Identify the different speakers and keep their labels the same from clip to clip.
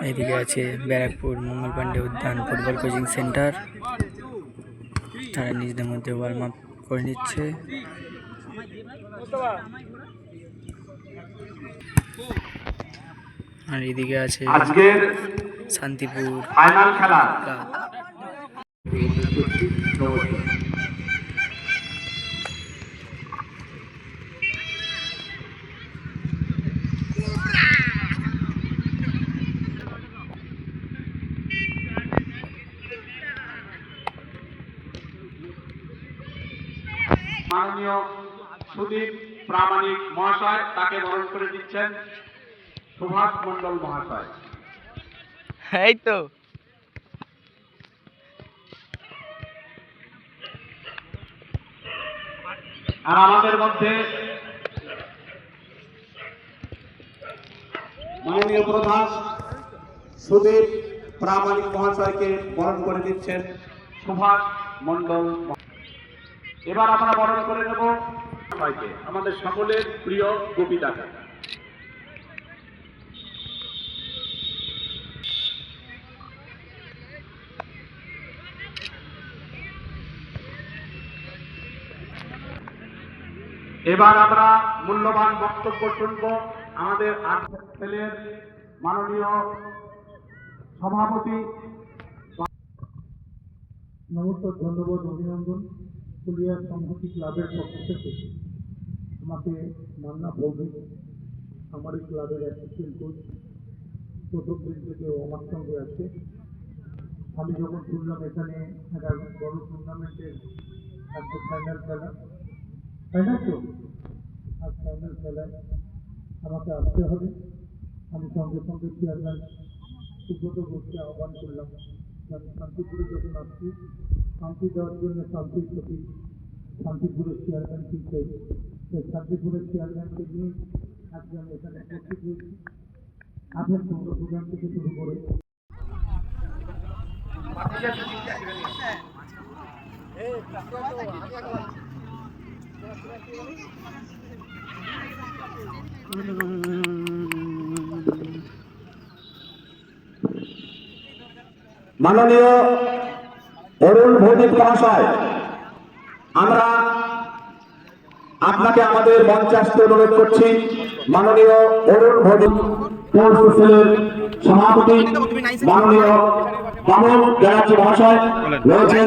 Speaker 1: এদিকে আছে ব্যারাকপুর মঙ্গল পাণ্ডে উদ্যান ফুটবল কোচিং সেন্টার। তারা নিজেদের মধ্যে ওয়ার্ম আপ করে নিচ্ছে। আর এদিকে আছে শান্তিপুর ফাইনাল খেলা।
Speaker 2: মাননীয় সুদীপ প্রামাণিক মহাশয়, তাকে বরণ করে দিচ্ছেন সুভাষ মণ্ডল মহাশয়।
Speaker 1: এই তো
Speaker 2: আর আমাদের মধ্যে মাননীয় প্রধান সুদীপ প্রামাণিক মহাশয়কে বরণ করে দিচ্ছেন সুভাষ মণ্ডল। এবার আমরা বরণ করে নেব সবাইকে, আমাদের সকলের প্রিয় গোপীদাকে। এবার আমরা মূল্যবান বক্তব্য শুনব আমাদের ছেলের মাননীয় সভাপতি।
Speaker 3: নমস্কার, ধন্যবাদ, অভিনন্দন। পুলিয়া সংহতি ক্লাবের পক্ষ থেকে আমাকে মান্না বলবে, আমার এই ক্লাবের অ্যাসিস্ট্যান্ট কোচ, প্রথম দিন থেকে আমার সঙ্গে আছে। আমি যখন শুনলাম এখানে একটা বড় টুর্নামেন্টের একটা ফাইনাল খেলা, তাই না তো? আর ফাইনাল খেলায় আমাকে আসতে হবে। আমি সঙ্গে সঙ্গে চেয়ারম্যান সুব্রত ঘোষকে আহ্বান করলাম। আমি শান্তিপুরে যখন আসছি, শান্তি দেওয়ার জন্য শান্তির প্রতি শান্তিপুরের চেয়ারম্যানকে চাই। সেই শান্তিপুরের চেয়ারম্যানকে নিয়ে আজকে আমি এখানে উপস্থিত হয়েছি। আপনার প্রোগ্রাম থেকে শুরু করে
Speaker 2: মাননীয় অরুণ ভৌমিক মহাশয়, আমরা আপনাকে আমাদের মঞ্চে আসতে অনুরোধ করছি। মাননীয় অরুণ ভৌমিক পৌরসভার সভাপতি মাননীয় বামন ব্যানার্জি মহাশয় রয়েছেন।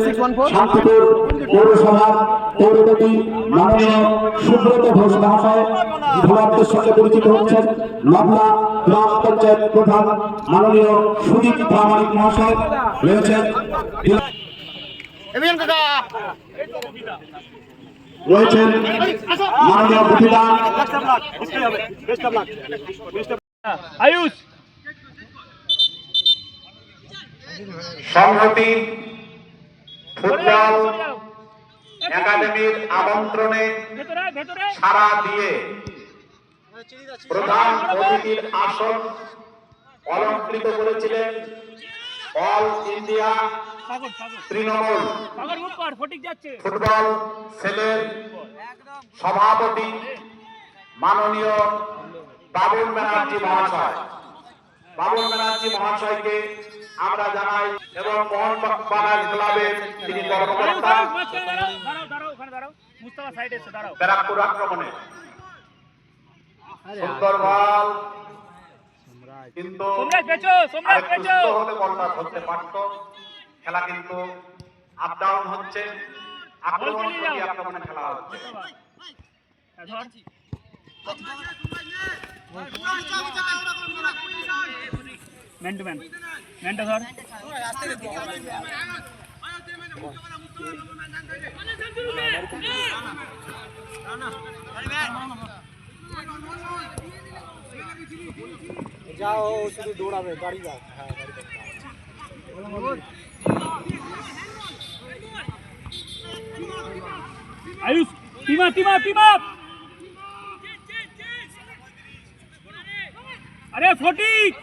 Speaker 2: শান্তিপুর পৌরসভার পৌরপতি মাননীয় সুব্রত ঘোষ মহাশয় ভোলারদের সঙ্গে পরিচিত হচ্ছেন। নবলা গ্রাম পঞ্চায়েত প্রধান মাননীয় সুদীপ প্রামাণিক মহাশয় রয়েছেন। রয়েছেন মাননীয় বুধিদা।
Speaker 4: আয়ুষ
Speaker 2: সংহতি ফুটবল একাডেমির আমন্ত্রণে সাড়া দিয়ে প্রধান অতিথির আসন অলঙ্কৃত করেছিলেন অল ইন্ডিয়া তৃণমূল ফুটবল সেলের সভাপতি মাননীয় বাবুল ব্যানার্জি মহাশয়। বাবুল ব্যানার্জি মহাশয়কে আমরা জানাই এবং মোহনবাগান ক্লাবের তিনি কর্মকর্তা। ব্যারাকপুর আক্রমণে সুন্দর বল, কিন্তু হলে বলটা ধরতে পারত। খেলা কিন্তু আপ ডাউন হচ্ছে, আক্রমণে খেলা হচ্ছে।
Speaker 4: ম্যান টু ম্যান, ম্যানটা ধর।
Speaker 3: যাও, শুধু দৌড়াবে, গাড়ি যাও।
Speaker 4: আয়ুষ টিমা টিমা টিমা, আরে ফটিক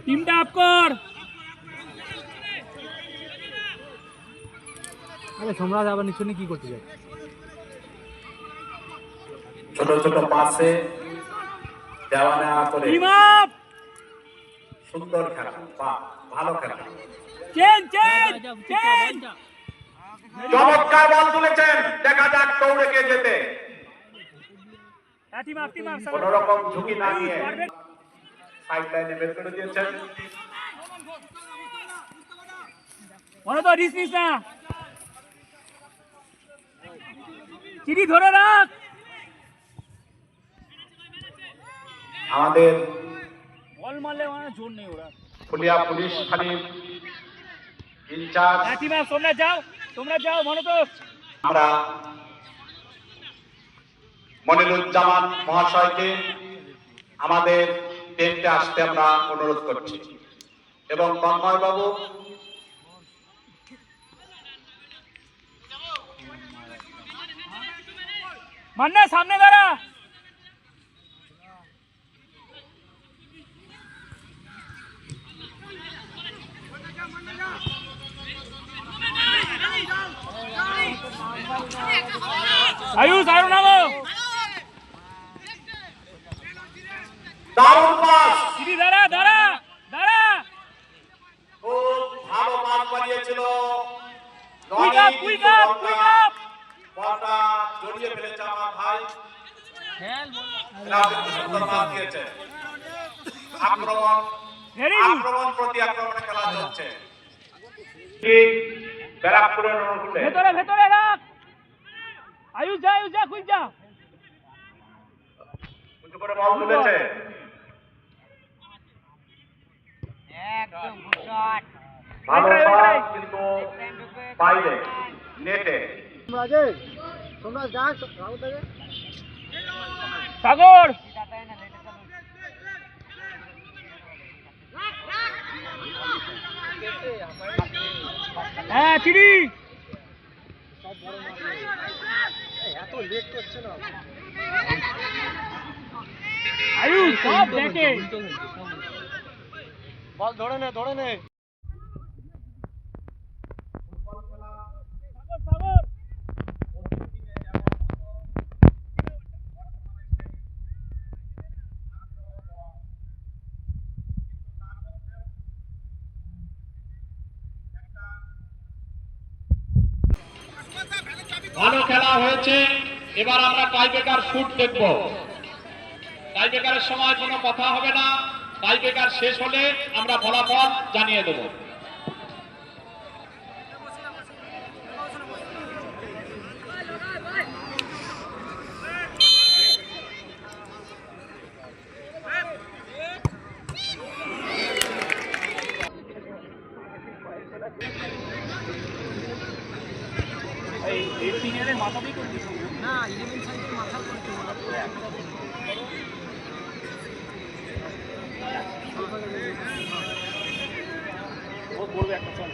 Speaker 4: টিমটা আপ কর।
Speaker 1: আরে সম্রাট আবার নিচে কি করতে যায়?
Speaker 2: ছোট ছোট পাসে দেওয়া নেওয়া করে
Speaker 4: টিম আপ।
Speaker 2: সুন্দর খেলা, ভালো খেলা।
Speaker 4: Change change change.
Speaker 2: চমৎকার বল তুলেছেন, দেখা যাক দৌড়ে কে যেতে।
Speaker 4: টিম আপ
Speaker 2: কোন রকম ঝুঁকি না নিয়ে সাইড লাইনে বের করে দিয়েছেন।
Speaker 4: মনে তো রিস নিস না, চিড়ি ধরে রাখ।
Speaker 2: আমাদের
Speaker 4: বল মারলে মানে জোর নেই ওরা।
Speaker 2: ফুলিয়া পুলিশ ফাঁড়ির ইনচার্জ
Speaker 4: টিম আপ, তোমরা যাও মনে তো।
Speaker 2: আমরা মনিরুজ্জামান মহাশয়কে আমাদের টেন্টে আসতে আমরা অনুরোধ করছি এবং তন্ময় বাবু
Speaker 4: মান্না সামনে দাঁড়া। আয়ুষ আরো নামো।
Speaker 2: দারুণ পাস,
Speaker 4: চিড়ি দাঁড়া দাঁড়া দাঁড়া।
Speaker 2: খুব ভালো পাস বানিয়েছিল।
Speaker 4: Quick up quick up quick up.
Speaker 2: বলটা জড়িয়ে ফেলেছে আমার ভাই। সুন্দর পাস দিয়েছে। আক্রমণ প্রতি আক্রমণে খেলা চলছে। ব্যারাকপুরের অনুকূলে
Speaker 4: ভেতরে রাখ। আয়ুষ যা কুইক যা।
Speaker 2: উঁচু করে বল তুলেছে। ভালো পাস কিন্তু বাইরে নেটে।
Speaker 4: সাগর হ্যাঁ চিড়ি। আয়ুষ সব দেখে।
Speaker 3: বল ধরে নে
Speaker 4: সাগর
Speaker 2: ভালো খেলা হয়েছে। এবার আমরা টাইব্রেকার শুট দেখব। টাইব্রেকারের সময় কোনো কথা হবে না, টাইব্রেকার শেষ হলে আমরা ফলাফল জানিয়ে দেব।
Speaker 4: এই সিনিয়রের মাথা দিয়ে করে দিচ্ছি
Speaker 1: না 11 সাইডের মাথা করতে
Speaker 4: ও করবে একটা চল।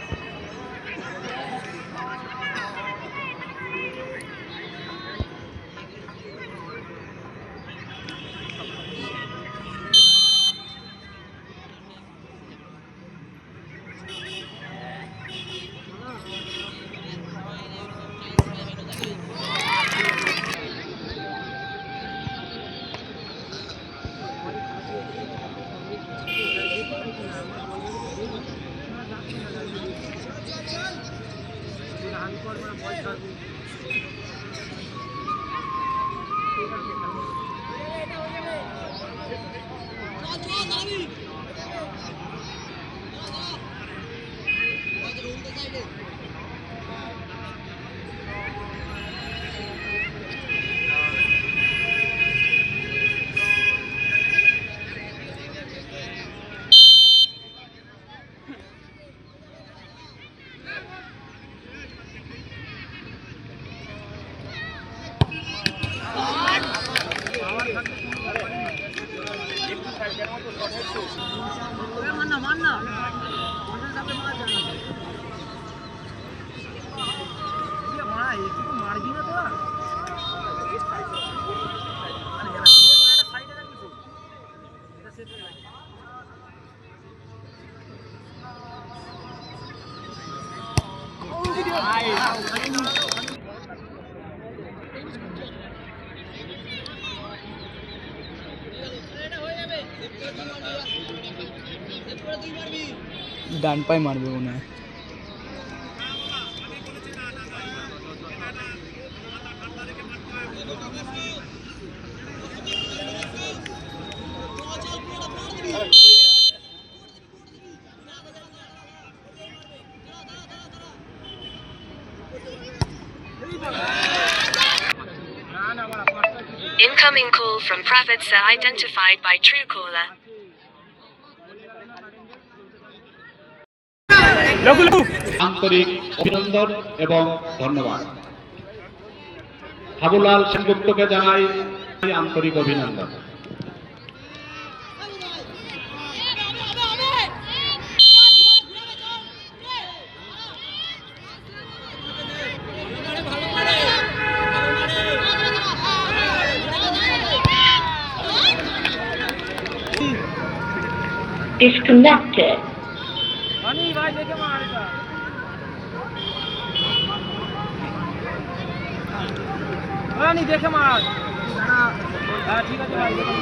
Speaker 1: ডান পায়ে মারবে মনে হয়।
Speaker 5: Incoming call from private sir identified by Truecaller.
Speaker 2: আন্তরিক অভিনন্দন এবং ধন্যবাদ। হাবুলাল সেনগুপ্তকে জানাই আন্তরিক অভিনন্দন।
Speaker 5: Disconnected.
Speaker 4: Ani bhai dekhe maar eta. Ani dekhe maar. Ha thik ache bhai dekhe.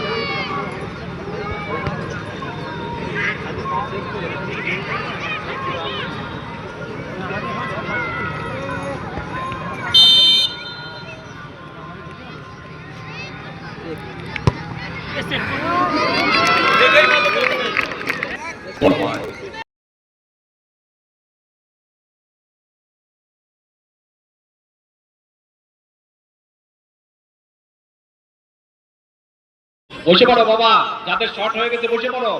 Speaker 2: বসে পড়ো বাবা, যাদের শর্ট হয়ে গেছে বসে পড়ো।